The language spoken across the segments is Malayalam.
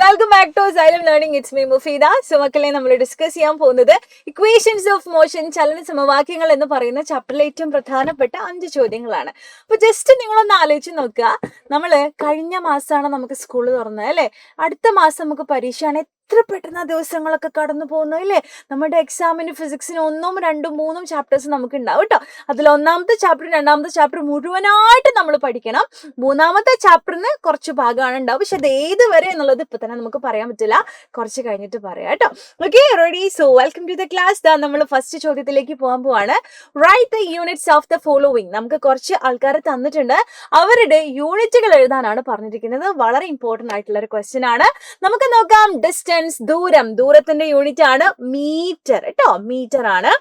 Welcome back to Xylem learning. It's me Mufeeda. മക്കളെ നമ്മൾ ഡിസ്കസ് ചെയ്യാൻ പോകുന്നത് ഇക്വേഷൻസ് ഓഫ് മോഷൻ, ചലന സമവാക്യങ്ങൾ എന്ന് പറയുന്ന ചാപ്റ്ററിലെ ഏറ്റവും പ്രധാനപ്പെട്ട 5 ചോദ്യങ്ങളാണ്. അപ്പൊ ജസ്റ്റ് നിങ്ങളൊന്ന് ആലോചിച്ച് നോക്കുക. നമ്മള് കഴിഞ്ഞ മാസമാണ് നമുക്ക് സ്കൂൾ തുറന്നത് അല്ലെ, അടുത്ത മാസം നമുക്ക് പരീക്ഷയാണ്. എത്ര പെട്ടെന്ന് ദിവസങ്ങളൊക്കെ കടന്നു പോകുന്നു അല്ലേ. നമ്മുടെ എക്സാമിന് ഫിസിക്സിന് 1ഉം 2ഉം 3ഉം ചാപ്റ്റേഴ്സ് നമുക്ക് ഉണ്ടാവും കേട്ടോ. അതിൽ ഒന്നാമത്തെ ചാപ്റ്റർ രണ്ടാമത്തെ ചാപ്റ്റർ മുഴുവനായിട്ട് നമ്മൾ പഠിക്കണം. മൂന്നാമത്തെ ചാപ്റ്ററിന് കുറച്ച് ഭാഗമാണ് ഉണ്ടാവും. പക്ഷെ അത് ഏത് വരെ എന്നുള്ളത് ഇപ്പൊ തന്നെ നമുക്ക് പറയാൻ പറ്റില്ല, കുറച്ച് കഴിഞ്ഞിട്ട് പറയാം കേട്ടോ. Okay, ready? So welcome to the class. നമ്മൾ ഫസ്റ്റ് ചോദ്യത്തിലേക്ക് പോകാൻ പോവാണ്. Write the units of the following. നമുക്ക് കുറച്ച് ആൾക്കാർ തന്നിട്ടുണ്ട്, അവരുടെ യൂണിറ്റുകൾ എഴുതാനാണ് പറഞ്ഞിരിക്കുന്നത്. വളരെ ഇമ്പോർട്ടന്റ് ആയിട്ടുള്ള ഒരു ക്വസ്റ്റ്യൻ ആണ്. നമുക്ക് നോക്കാം. ഡിസ്റ്റൻസ്, ദൂരം, ദൂരത്തിന്റെ യൂണിറ്റ് ആണ് മീറ്റർ കേട്ടോ, മീറ്റർ ആണ്.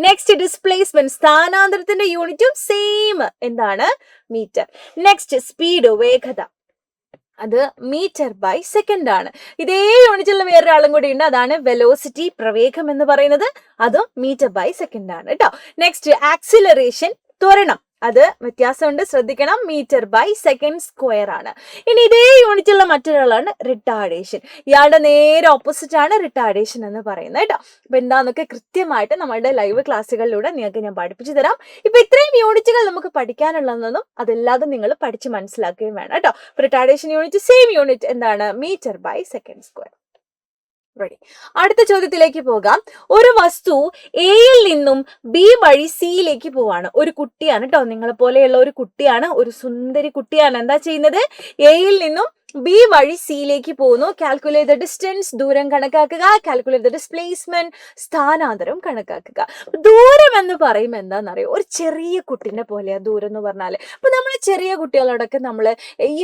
നെക്സ്റ്റ് ഡിസ്പ്ലേസ്മെന്റ്, സ്ഥാനാന്തരത്തിന്റെ യൂണിറ്റും സെയിം, എന്താണ്? മീറ്റർ. നെക്സ്റ്റ് സ്പീഡ്, വേഗത, അത് മീറ്റർ ബൈ സെക്കൻഡ് ആണ്. ഇതേ യൂണിറ്റുള്ള വേറൊരാളും കൂടി ഉണ്ട്, അതാണ് വെലോസിറ്റി, പ്രവേഗം എന്ന് പറയുന്നത്. അതും മീറ്റർ ബൈ സെക്കൻഡ് ആണ് കേട്ടോ. നെക്സ്റ്റ് ആക്സിലറേഷൻ, ത്വരണം, അത് വ്യത്യാസമുണ്ട്, ശ്രദ്ധിക്കണം. മീറ്റർ ബൈ സെക്കൻഡ് സ്ക്വയർ ആണ്. ഇനി ഇതേ യൂണിറ്റുള്ള മറ്റൊരാളാണ് റിട്ടാർഡേഷൻ. ഇയാളുടെ നേരെ ഓപ്പോസിറ്റ് ആണ് റിട്ടാർഡേഷൻ എന്ന് പറയുന്നത് കേട്ടോ. അപ്പൊ എന്താന്നൊക്കെ കൃത്യമായിട്ട് നമ്മളുടെ ലൈവ് ക്ലാസ്സുകളിലൂടെ നിങ്ങൾക്ക് ഞാൻ പഠിപ്പിച്ചു തരാം. ഇപ്പൊ ഇത്രയും യൂണിറ്റുകൾ നമുക്ക് പഠിക്കാനുള്ളതെന്നും അതല്ലാതെ നിങ്ങൾ പഠിച്ച് മനസ്സിലാക്കുകയും വേണം കേട്ടോ. റിട്ടാർഡേഷൻ യൂണിറ്റ് സെയിം യൂണിറ്റ്, എന്താണ്? Metre by second square. Ready. അടുത്ത ചോദ്യത്തിലേക്ക് പോകാം. ഒരു വസ്തു എയിൽ നിന്നും ബി വഴി സിയിലേക്ക് പോവാണ്. ഒരു കുട്ടിയാണ് കേട്ടോ, നിങ്ങളെ പോലെയുള്ള ഒരു കുട്ടിയാണ്, ഒരു സുന്ദരി കുട്ടിയാണ്. എന്താ ചെയ്യുന്നത്? എയിൽ നിന്നും ബി വഴി സിയിലേക്ക് പോകുന്നു. കാൽക്കുലേറ്റ് ദ ഡിസ്റ്റൻസ്, ദൂരം കണക്കാക്കുക. കാൽക്കുലേറ്റ് ദ ഡിസ്പ്ലേസ്മെന്റ്, സ്ഥാനാന്തരം കണക്കാക്കുക. ദൂരം എന്ന് പറയുമ്പോൾ എന്താണെന്നറിയോ, ഒരു ചെറിയ കുട്ടീനെ പോലെയാ ദൂരം എന്ന് പറഞ്ഞാല്. അപ്പൊ നമ്മള് ചെറിയ കുട്ടികളോടൊക്കെ നമ്മള്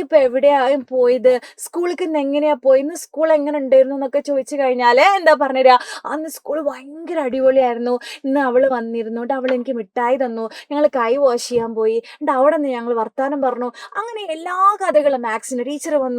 ഇപ്പൊ എവിടെയായും പോയത്, സ്കൂളിലേക്ക് ഇന്ന് എങ്ങനെയാ പോയി, ഇന്ന് സ്കൂൾ എങ്ങനെ ഉണ്ടായിരുന്നു എന്നൊക്കെ ചോദിച്ചു കഴിഞ്ഞാല് എന്താ പറഞ്ഞുതരാ? അന്ന് സ്കൂൾ ഭയങ്കര അടിപൊളിയായിരുന്നു, ഇന്ന് അവള് വന്നിരുന്നു, അവൾ എനിക്ക് മിഠായി തന്നു, ഞങ്ങൾ കൈ വാഷ് ചെയ്യാൻ പോയി, അവിടെ നിന്ന് ഞങ്ങൾ വർത്താനം പറഞ്ഞു. അങ്ങനെ എല്ലാ കഥകളും, മാത്സിന് ടീച്ചർ വന്നു,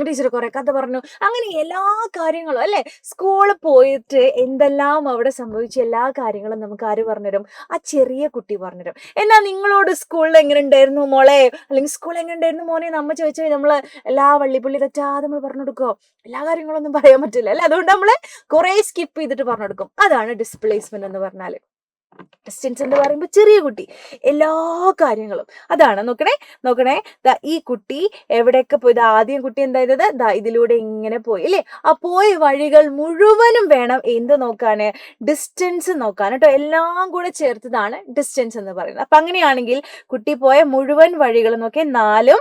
ടീച്ചർ കുറെ കഥ പറഞ്ഞു, അങ്ങനെ എല്ലാ കാര്യങ്ങളും അല്ലെ. സ്കൂളിൽ പോയിട്ട് എന്തെല്ലാം അവിടെ സംഭവിച്ച എല്ലാ കാര്യങ്ങളും നമുക്ക് ആര് പറഞ്ഞുതരും? ആ ചെറിയ കുട്ടി പറഞ്ഞുതരും. എന്നാ നിങ്ങളോട് സ്കൂളിൽ എങ്ങനെ ഉണ്ടായിരുന്നു മോളെ, അല്ലെങ്കിൽ സ്കൂൾ എങ്ങനെ ഉണ്ടായിരുന്നു മോനെ നമ്മ ചോദിച്ചാൽ നമ്മള് എല്ലാ വള്ളിപ്പുള്ളി തെറ്റാതെ നമ്മൾ പറഞ്ഞു കൊടുക്കോ? എല്ലാ കാര്യങ്ങളൊന്നും പറയാൻ പറ്റില്ല അല്ലെ. അതുകൊണ്ട് നമ്മള് കുറെ സ്കിപ്പ് ചെയ്തിട്ട് പറഞ്ഞു കൊടുക്കും. അതാണ് ഡിസ്പ്ലേസ്മെന്റ് എന്ന് പറഞ്ഞാല്. ഡിസ്റ്റൻസ് എന്ന് പറയുമ്പോൾ ചെറിയ കുട്ടി എല്ലാ കാര്യങ്ങളും, അതാണ്. നോക്കണേ ഈ കുട്ടി എവിടെയൊക്കെ പോയത്? ആദ്യം കുട്ടി എന്താ ചെയ്തത്? ഇതിലൂടെ ഇങ്ങനെ പോയി അല്ലേ. ആ പോയ വഴികൾ മുഴുവനും വേണം എന്ത് നോക്കാന്? ഡിസ്റ്റൻസ് നോക്കാൻ കേട്ടോ. എല്ലാം കൂടെ ചേർത്തതാണ് ഡിസ്റ്റൻസ് എന്ന് പറയുന്നത്. അപ്പൊ അങ്ങനെയാണെങ്കിൽ കുട്ടി പോയ മുഴുവൻ വഴികൾ നോക്കിയാൽ 4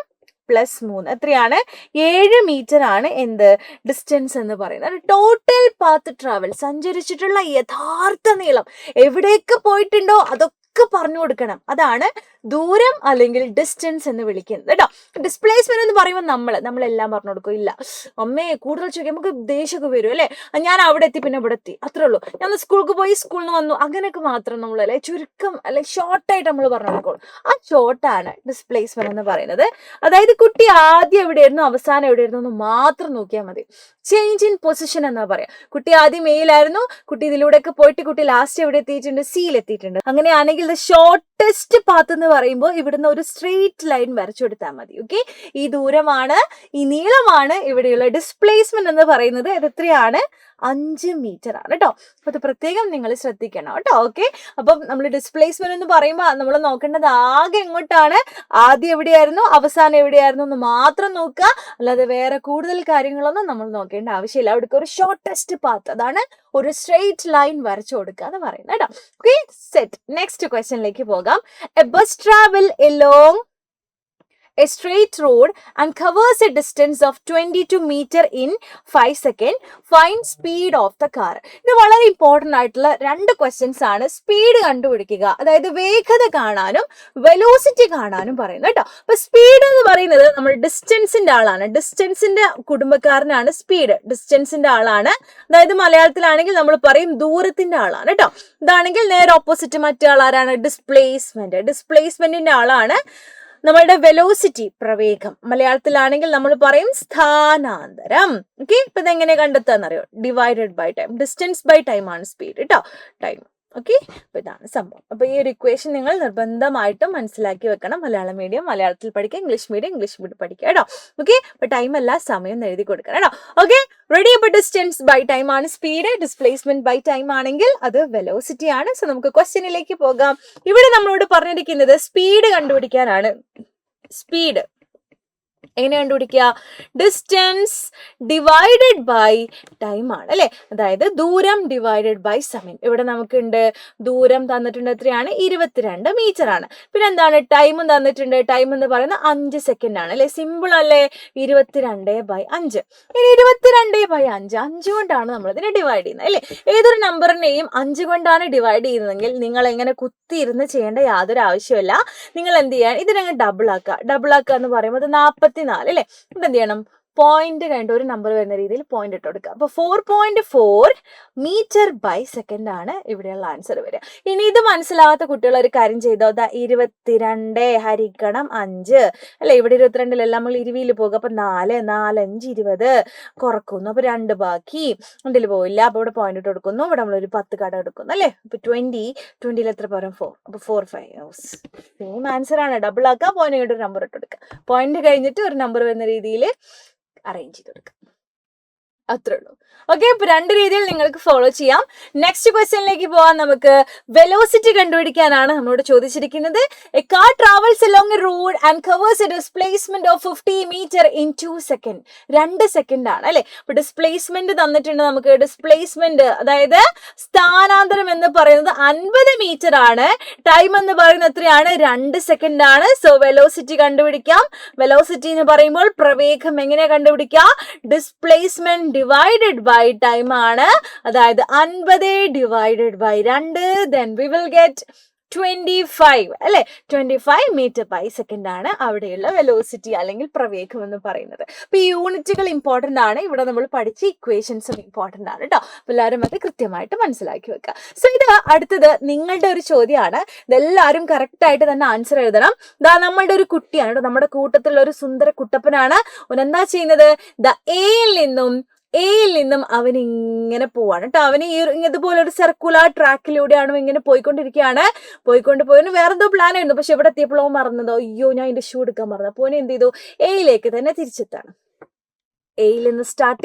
+ 3 എത്രയാണ്? 7 മീറ്റർ ആണ് എന്ത്? ഡിസ്റ്റൻസ് എന്ന് പറയുന്നത്. ടോട്ടൽ പാത്ത് ട്രാവൽ, സഞ്ചരിച്ചിട്ടുള്ള യഥാർത്ഥ നീളം, എവിടേക്ക് പോയിട്ടുണ്ടോ അതൊക്കെ പറഞ്ഞു കൊടുക്കണം. അതാണ് ദൂരം അല്ലെങ്കിൽ ഡിസ്റ്റൻസ് എന്ന് വിളിക്കുന്നത് കേട്ടോ. ഡിസ്പ്ലേസ്മെന്റ് എന്ന് പറയുമ്പോൾ നമ്മളെല്ലാം പറഞ്ഞു കൊടുക്കും. ഇല്ല അമ്മേ, കൂടുതൽ ചോദിക്കും, നമുക്ക് ദേഷ്യമൊക്കെ വരും അല്ലെ. ഞാൻ അവിടെ എത്തി, പിന്നെ ഇവിടെ എത്തി, അത്രേ ഉള്ളൂ. ഞാൻ സ്കൂൾക്ക് പോയി, സ്കൂളിൽ നിന്ന് വന്നു, അങ്ങനെയൊക്കെ മാത്രം നമ്മൾ അല്ലെ ചുരുക്കം അല്ലെ ഷോർട്ടായിട്ട് നമ്മൾ പറഞ്ഞു കൊടുക്കുള്ളൂ. ആ ഷോർട്ടാണ് ഡിസ്പ്ലേസ്മെന്റ് എന്ന് പറയുന്നത്. അതായത് കുട്ടി ആദ്യം എവിടെയായിരുന്നു, അവസാനം എവിടെയായിരുന്നു എന്ന് മാത്രം നോക്കിയാൽ മതി. ചേഞ്ച് ഇൻ പൊസിഷൻ എന്നാ പറയാം. കുട്ടി ആദ്യം എയിലായിരുന്നു, കുട്ടി ഇതിലൂടെയൊക്കെ പോയിട്ട് കുട്ടി ലാസ്റ്റ് എവിടെ എത്തിയിട്ടുണ്ട്? സിയിൽ എത്തിയിട്ടുണ്ട്. അങ്ങനെയാണെങ്കിൽ ഷോർട്ടസ്റ്റ് പാത്ത് എന്ന് പറയുമ്പോൾ ഇവിടുന്ന് ഒരു സ്ട്രെയിറ്റ് ലൈൻ വരച്ചു കൊടുത്താൽ മതി. ഓക്കെ, ഈ ദൂരമാണ്, ഈ നീളമാണ് ഇവിടെയുള്ള ഡിസ്പ്ലേസ്മെന്റ് എന്ന് പറയുന്നത്. അത് എത്രയാണ്? 5 മീറ്റർ ആണ് കേട്ടോ. അപ്പൊ അത് പ്രത്യേകം നിങ്ങൾ ശ്രദ്ധിക്കണം കേട്ടോ. ഓക്കെ, അപ്പം നമ്മൾ ഡിസ്പ്ലേസ്മെന്റ് എന്ന് പറയുമ്പോൾ നമ്മൾ നോക്കേണ്ടത് ആകെ എങ്ങോട്ടാണ്, ആദ്യം എവിടെയായിരുന്നു, അവസാനം എവിടെയായിരുന്നു എന്ന് മാത്രം നോക്കുക. അല്ലാതെ വേറെ കൂടുതൽ കാര്യങ്ങളൊന്നും നമ്മൾ നോക്കേണ്ട ആവശ്യമില്ല. അവിടേക്ക് ഒരു ഷോർട്ടസ്റ്റ് പാത്ത്, അതാണ് ഒരു സ്ട്രെയിറ്റ് ലൈൻ വരച്ചു കൊടുക്കുക എന്ന് പറയുന്നത് കേട്ടോ. Okay, set. നെക്സ്റ്റ് ക്വസ്റ്റ്യനിലേക്ക് പോകാം. A bus travel along a straight road and covers a distance of 22 meter in 5 seconds. Find speed of the car. ഇത് വളരെ ഇമ്പോർട്ടന്റ് ആയിട്ടുള്ള 2 ക്വസ്റ്റ്യൻസ് ആണ്. സ്പീഡ് കണ്ടുപിടിക്കുക, അതായത് വേഗത കാണാനും വെലോസിറ്റി കാണാനും പറയുന്നത് കേട്ടോ. അപ്പൊ സ്പീഡ് എന്ന് പറയുന്നത് നമ്മൾ ഡിസ്റ്റൻസിന്റെ ആളാണ്, ഡിസ്റ്റൻസിന്റെ കുടുംബക്കാരനാണ് സ്പീഡ്, ഡിസ്റ്റൻസിന്റെ ആളാണ്. അതായത് മലയാളത്തിലാണെങ്കിൽ നമ്മൾ പറയും ദൂരത്തിന്റെ ആളാണ് കേട്ടോ. ഇതാണെങ്കിൽ നേരെ ഓപ്പോസിറ്റ് മറ്റേ ആളാരാണ്? ഡിസ്പ്ലേസ്മെന്റ്, ഡിസ്പ്ലേസ്മെന്റിന്റെ ആളാണ് നമ്മളുടെ വെലോസിറ്റി, പ്രവേഗം. മലയാളത്തിലാണെങ്കിൽ നമ്മൾ പറയും സ്ഥാനാന്തരം. ഓക്കെ, ഇപ്പൊ ഇതെങ്ങനെ കണ്ടെത്താന്നറിയോ? Divided by time, distance by time ആണ് സ്പീഡ് കേട്ടോ. ടൈം ഓക്കെ, അപ്പൊ ഇതാണ് സംഭവം. അപ്പൊ ഈ ഒരു ഇക്വേഷൻ നിങ്ങൾ നിർബന്ധമായിട്ടും മനസ്സിലാക്കി വെക്കണം. മലയാളം മീഡിയം മലയാളത്തിൽ പഠിക്കുക, ഇംഗ്ലീഷ് മീഡിയം പഠിക്കുക കേട്ടോ. ഓക്കെ, അപ്പൊ ടൈം അല്ല സമയം എഴുതി കൊടുക്കണം കേട്ടോ. Okay, ready. അപ്പൊ ഡിസ്റ്റൻസ് ബൈ ടൈം ആണ് സ്പീഡ്, ഡിസ്പ്ലേസ്മെന്റ് ബൈ ടൈം ആണെങ്കിൽ അത് വെലോസിറ്റി ആണ്. സോ നമുക്ക് ക്വസ്റ്റ്യനിലേക്ക് പോകാം. ഇവിടെ നമ്മളോട് പറഞ്ഞിരിക്കുന്നത് സ്പീഡ് കണ്ടുപിടിക്കാനാണ്. സ്പീഡ് എങ്ങനെ കണ്ടുപിടിക്കുക? ഡിസ്റ്റൻസ് ഡിവൈഡഡ് ബൈ ടൈം ആണ് അല്ലെ, അതായത് ദൂരം ഡിവൈഡഡ് ബൈ സമയം. ഇവിടെ നമുക്കുണ്ട് ദൂരം തന്നിട്ടുണ്ട്, എത്രയാണ്? 22 മീറ്റർ ആണ്. പിന്നെ എന്താണ്? ടൈമും തന്നിട്ടുണ്ട്. ടൈം എന്ന് പറയുന്നത് 5 സെക്കൻഡ് ആണ് അല്ലെ. സിമ്പിൾ അല്ലേ? 22/5. ഇനി 22/5 5 കൊണ്ടാണ് നമ്മൾ ഇതിനെ ഡിവൈഡ് ചെയ്യുന്നത് അല്ലെ. ഏതൊരു നമ്പറിനെയും 5 കൊണ്ടാണ് ഡിവൈഡ് ചെയ്യുന്നതെങ്കിൽ നിങ്ങൾ എങ്ങനെ കുത്തിയിരുന്ന് ചെയ്യേണ്ട യാതൊരു ആവശ്യമില്ല. നിങ്ങൾ എന്ത് ചെയ്യാൻ? ഇതിനങ്ങ് ഡബിൾ ആക്കുക എന്ന് പറയുമ്പോൾ 44 അല്ലേ. ഇവിടെ എന്ത് ചെയ്യണം? പോയിന്റ് കഴിഞ്ഞിട്ട് ഒരു നമ്പർ വരുന്ന രീതിയിൽ പോയിന്റ് ഇട്ട് കൊടുക്കുക. അപ്പൊ 4.4 മീറ്റർ ബൈ സെക്കൻഡ് ആണ് ഇവിടെയുള്ള ആൻസർ വരിക. ഇനി ഇത് മനസ്സിലാവാത്ത കുട്ടികൾ ഒരു കാര്യം ചെയ്തോ, 22 ഹരിക്കണം 5 അല്ലെ. ഇവിടെ 22 നമ്മൾ 20 പോകുക. അപ്പൊ 4 4 5 20 കുറക്കുന്നു. അപ്പൊ 2 ബാക്കി, 2 പോയില്ല. അപ്പൊ ഇവിടെ പോയിന്റ് ഇട്ട് കൊടുക്കുന്നു. ഇവിടെ നമ്മളൊരു 10 കട എടുക്കുന്നു അല്ലെ. അപ്പൊ 20 എത്ര പോരാ? 4. അപ്പൊ 4 5 സെയിം ആൻസർ ആണ്. ഡബിൾ ആക്കുക, പോയിന്റ് കഴിഞ്ഞിട്ട് ഒരു നമ്പർ ഇട്ട് കൊടുക്കുക. പോയിന്റ് കഴിഞ്ഞിട്ട് ഒരു നമ്പർ വരുന്ന രീതിയിൽ അറേഞ്ച് ചെയ്ത് കൊടുക്കുക. അത്രേ ഉള്ളൂ. ഓക്കെ, ഇപ്പൊ 2 രീതിയിൽ നിങ്ങൾക്ക് ഫോളോ ചെയ്യാം. നെക്സ്റ്റ് ക്വസ്റ്റ്യനിലേക്ക് പോവാൻ. നമുക്ക് വെലോസിറ്റി കണ്ടുപിടിക്കാനാണ് നമ്മളോട് ചോദിച്ചിരിക്കുന്നത്. A car travels along a road and covers a displacement of 50 metre in 2 second. 2 second ആണ് അല്ലെ. അപ്പൊ ഡിസ്പ്ലേസ്മെന്റ് തന്നിട്ടുണ്ട് നമുക്ക്. ഡിസ്പ്ലേസ്മെന്റ് അതായത് സ്ഥാനാന്തരം എന്ന് പറയുന്നത് 50 മീറ്റർ ആണ്. ടൈം എന്ന് പറയുന്നത് എത്രയാണ്? 2 സെക്കൻഡ് ആണ്. സോ വെലോസിറ്റി കണ്ടുപിടിക്കാം. വെലോസിറ്റി എന്ന് പറയുമ്പോൾ പ്രവേഗം എങ്ങനെ കണ്ടുപിടിക്കാം? ഡിസ്പ്ലേസ്മെന്റ് ഡിവൈഡഡ് ബൈ ടൈം ആണ്. അതായത് 50 divided by 2, then we will get 25 അല്ലെ. 25 മീറ്റർ ബൈ സെക്കൻഡ് ആണ് അവിടെയുള്ള വെലോസിറ്റി അല്ലെങ്കിൽ പ്രവേഗം എന്ന് പറയുന്നത്. അപ്പൊ ഈ യൂണിറ്റുകൾ ഇമ്പോർട്ടന്റ് ആണ്. ഇവിടെ നമ്മൾ പഠിച്ച ഇക്വേഷൻസും ഇമ്പോർട്ടന്റ് ആണ് കേട്ടോ. അപ്പൊ എല്ലാവരും അത് കൃത്യമായിട്ട് മനസ്സിലാക്കി വെക്കുക. സോ ഇത് അടുത്തത് നിങ്ങളുടെ ഒരു ചോദ്യമാണ്. ഇതെല്ലാവരും കറക്റ്റ് ആയിട്ട് തന്നെ ആൻസർ എഴുതണം. നമ്മളുടെ ഒരു കുട്ടിയാണ് കേട്ടോ. നമ്മുടെ കൂട്ടത്തിലുള്ള ഒരു സുന്ദര കുട്ടപ്പനാണ്. എന്താ ചെയ്യുന്നത്? എയിൽ നിന്നും അവൻ ഇങ്ങനെ പോവാണ് കേട്ടോ. അവന് ഇതുപോലെ ഒരു സർക്കുലർ ട്രാക്കിലൂടെയാണ് ഇങ്ങനെ പോയിക്കൊണ്ടിരിക്കുകയാണ്. പോയിന് വേറെന്തോ പ്ലാൻ ആയിരുന്നു. പക്ഷെ ഇവിടെ എത്തിയപ്പോഴോ മറന്നതോ, അയ്യോ ഞാൻ എന്റെ ഷൂ എടുക്കാൻ മറന്നു. അപ്പോൾ എന്ത് ചെയ്തു? എയിലേക്ക് തന്നെ തിരിച്ചെത്താണ്. എയിൽ നിന്ന് സ്റ്റാർട്ട്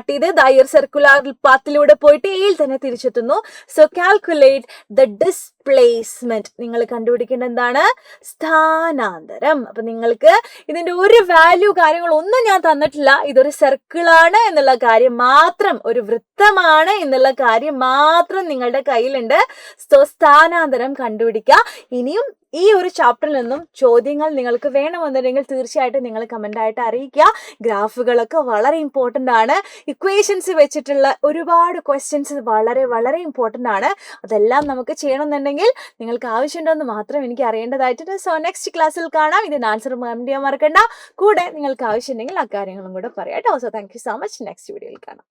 ചെയ്ത് ദയർ സർക്കുലർ പാത്തിലൂടെ പോയിട്ട് എയിൽ തന്നെ തിരിച്ചെത്തുന്നു. So calculate the displacement. നിങ്ങൾ കണ്ടുപിടിക്കേണ്ട എന്താണ്? സ്ഥാനാന്തരം. അപ്പൊ നിങ്ങൾക്ക് ഇതിന്റെ ഒരു വാല്യൂ കാര്യങ്ങളൊന്നും ഞാൻ തന്നിട്ടില്ല. ഇതൊരു സർക്കിളാണ് എന്നുള്ള കാര്യം മാത്രം, ഒരു വൃത്തമാണ് എന്നുള്ള കാര്യം മാത്രം നിങ്ങളുടെ കയ്യിലുണ്ട്. സോ സ്ഥാനാന്തരം കണ്ടുപിടിക്കുക. ഇനിയും ഈ ഒരു ചാപ്റ്ററിൽ നിന്നും ചോദ്യങ്ങൾ നിങ്ങൾക്ക് വേണമെന്നുണ്ടെങ്കിൽ തീർച്ചയായിട്ടും നിങ്ങൾ കമന്റ് ആയിട്ട് അറിയിക്കുക. ഗ്രാഫുകളൊക്കെ വളരെ ഇമ്പോർട്ടന്റ് ആണ്. ഇക്വേഷൻസ് വെച്ചിട്ടുള്ള ഒരുപാട് ക്വസ്റ്റ്യൻസ് വളരെ വളരെ ഇമ്പോർട്ടന്റ് ആണ്. അതെല്ലാം നമുക്ക് ചെയ്യണമെന്നുണ്ടെങ്കിൽ നിങ്ങൾക്ക് ആവശ്യമുണ്ടോയെന്ന് മാത്രം എനിക്ക് അറിയേണ്ടതായിട്ടുണ്ട്. സോ നെക്സ്റ്റ് ക്ലാസ്സിൽ കാണാം. ഇതിന് ആൻസർ കമന്റ് ചെയ്യാൻ മറക്കണ്ട. കൂടെ നിങ്ങൾക്ക് ആവശ്യമുണ്ടെങ്കിൽ ആ കാര്യങ്ങളും കൂടെ പറയാം കേട്ടോ. So thank you so much. Next വീഡിയോയിൽ കാണാം.